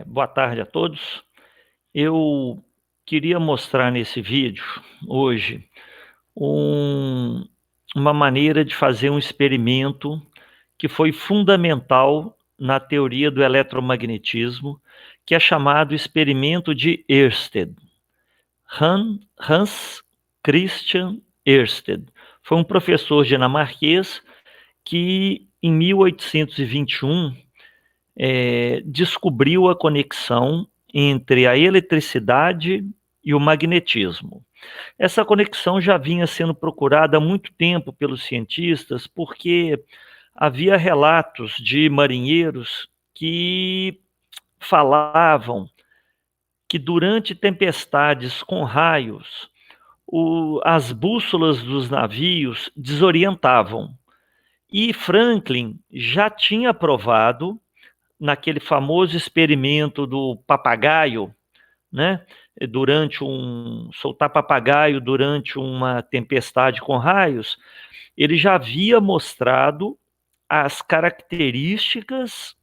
Boa tarde a todos. Eu queria mostrar nesse vídeo, hoje, uma maneira de fazer um experimento que foi fundamental na teoria do eletromagnetismo, que é chamado experimento de Ørsted. Hans Christian Ørsted foi um professor dinamarquês que, em 1821, descobriu a conexão entre a eletricidade e o magnetismo. Essa conexão já vinha sendo procurada há muito tempo pelos cientistas, porque havia relatos de marinheiros que falavam que durante tempestades com raios, as bússolas dos navios desorientavam. E Franklin já tinha provado naquele famoso experimento do papagaio, né? Soltar papagaio durante uma tempestade com raios, ele já havia mostrado as características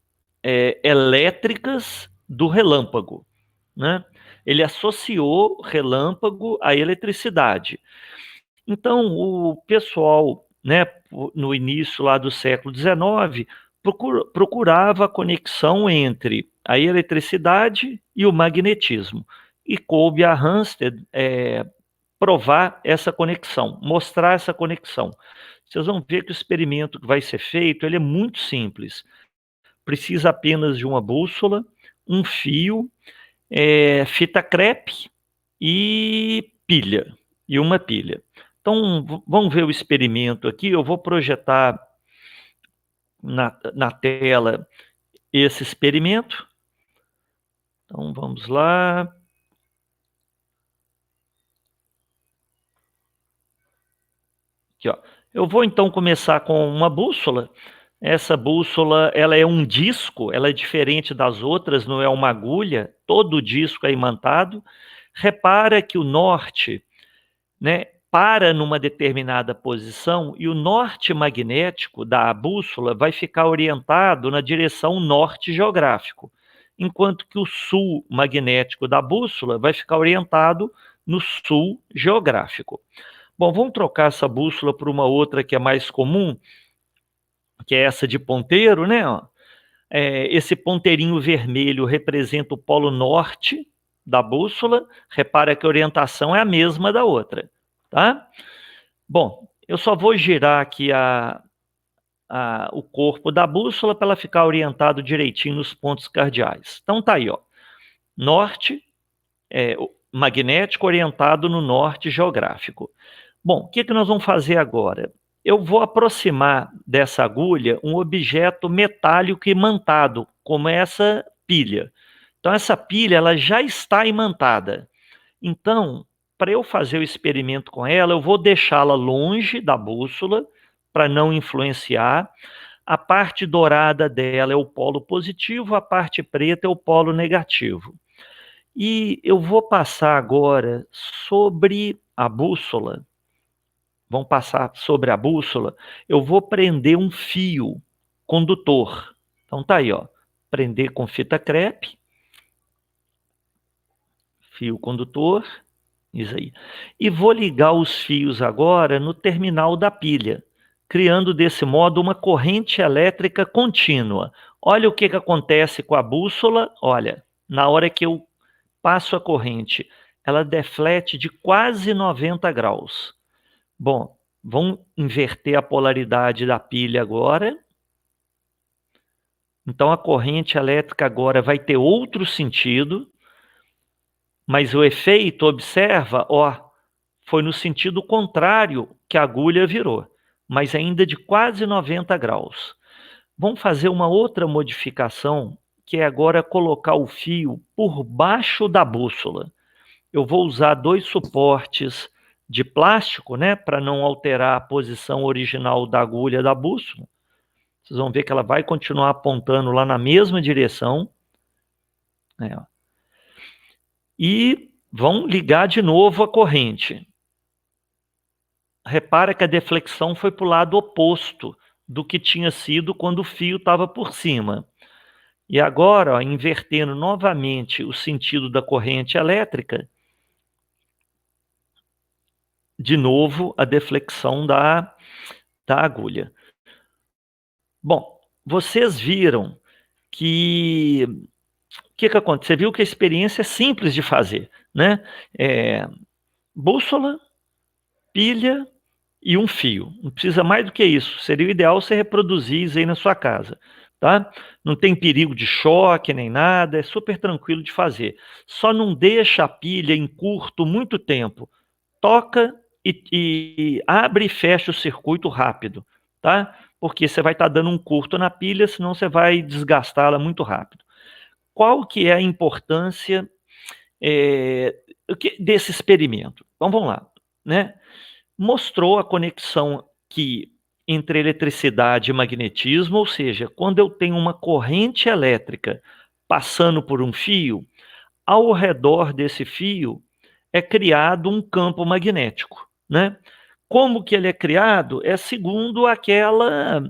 elétricas do relâmpago, né? Ele associou relâmpago à eletricidade. Então, o pessoal, né, no início lá do século XIX, procurava a conexão entre a eletricidade e o magnetismo. E coube a Hansted provar essa conexão, mostrar essa conexão. Vocês vão ver que o experimento que vai ser feito, ele é muito simples. Precisa apenas de uma bússola, um fio, fita crepe e pilha, e uma pilha. Então, vamos ver o experimento aqui. Eu vou projetar na tela esse experimento. Então, vamos lá. Aqui, ó. Eu vou, então, começar com uma bússola. Essa bússola, ela é um disco, ela é diferente das outras, não é uma agulha. Todo o disco é imantado. Repara que o norte, né, para numa determinada posição e o norte magnético da bússola vai ficar orientado na direção norte geográfico, enquanto que o sul magnético da bússola vai ficar orientado no sul geográfico. Bom, vamos trocar essa bússola por uma outra que é mais comum, que é essa de ponteiro, né? Esse ponteirinho vermelho representa o polo norte da bússola. Repara que a orientação é a mesma da outra, tá? Bom, eu só vou girar aqui o corpo da bússola para ela ficar orientado direitinho nos pontos cardeais. Então tá aí, ó. Norte, magnético orientado no norte geográfico. Bom, o que nós vamos fazer agora? Eu vou aproximar dessa agulha um objeto metálico imantado, como essa pilha. Então essa pilha, ela já está imantada. Então, para eu fazer o experimento com ela, eu vou deixá-la longe da bússola para não influenciar. A parte dourada dela é o polo positivo, a parte preta é o polo negativo. E eu vou passar agora sobre a bússola. Vamos passar sobre a bússola. Eu vou prender um fio condutor. Então tá aí, ó. Prender com fita crepe. Fio condutor. Isso aí. E vou ligar os fios agora no terminal da pilha, criando desse modo uma corrente elétrica contínua. Olha o que acontece com a bússola. Olha, na hora que eu passo a corrente, ela deflete de quase 90 graus. Bom, vamos inverter a polaridade da pilha agora. Então a corrente elétrica agora vai ter outro sentido, mas o efeito, observa, ó, foi no sentido contrário que a agulha virou, mas ainda de quase 90 graus. Vamos fazer uma outra modificação, que é agora colocar o fio por baixo da bússola. Eu vou usar 2 suportes de plástico, né, para não alterar a posição original da agulha da bússola. Vocês vão ver que ela vai continuar apontando lá na mesma direção. E vão ligar de novo a corrente. Repara que a deflexão foi para o lado oposto do que tinha sido quando o fio estava por cima. E agora, ó, invertendo novamente o sentido da corrente elétrica, de novo a deflexão da agulha. Bom, vocês viram que o que acontece? Você viu que a experiência é simples de fazer, né? Bússola, pilha e um fio. Não precisa mais do que isso. Seria o ideal você reproduzir isso aí na sua casa, tá? Não tem perigo de choque nem nada, é super tranquilo de fazer. Só não deixa a pilha em curto muito tempo. Toca e abre e fecha o circuito rápido, tá? Porque você vai estar dando um curto na pilha, senão você vai desgastá-la muito rápido. Qual que é a importância é, desse experimento? Então vamos lá, né? Mostrou a conexão que entre eletricidade e magnetismo, ou seja, quando eu tenho uma corrente elétrica passando por um fio, ao redor desse fio é criado um campo magnético, né? Como que ele é criado? É segundo aquela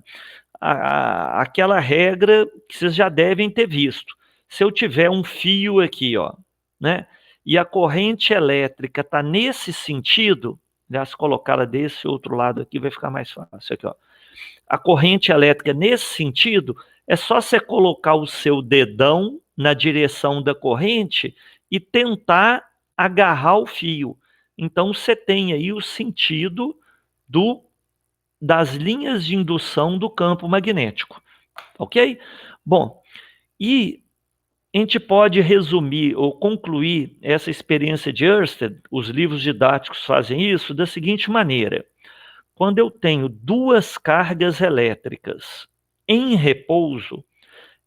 regra que vocês já devem ter visto. Se eu tiver um fio aqui, ó, né? E a corrente elétrica está nesse sentido, se colocá-la desse outro lado aqui vai ficar mais fácil aqui, ó. A corrente elétrica nesse sentido, é só você colocar o seu dedão na direção da corrente e tentar agarrar o fio. Então você tem aí o sentido das linhas de indução do campo magnético, ok? Bom, e a gente pode resumir ou concluir essa experiência de Ørsted, os livros didáticos fazem isso da seguinte maneira: quando eu tenho duas cargas elétricas em repouso,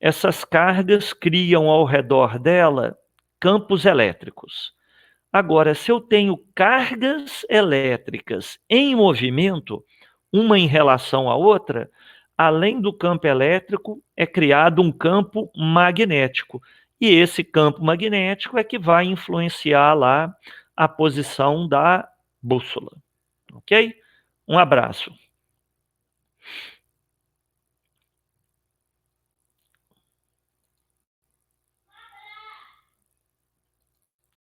essas cargas criam ao redor dela campos elétricos. Agora, se eu tenho cargas elétricas em movimento, uma em relação à outra, além do campo elétrico, é criado um campo magnético. E esse campo magnético é que vai influenciar lá a posição da bússola. Ok? Um abraço.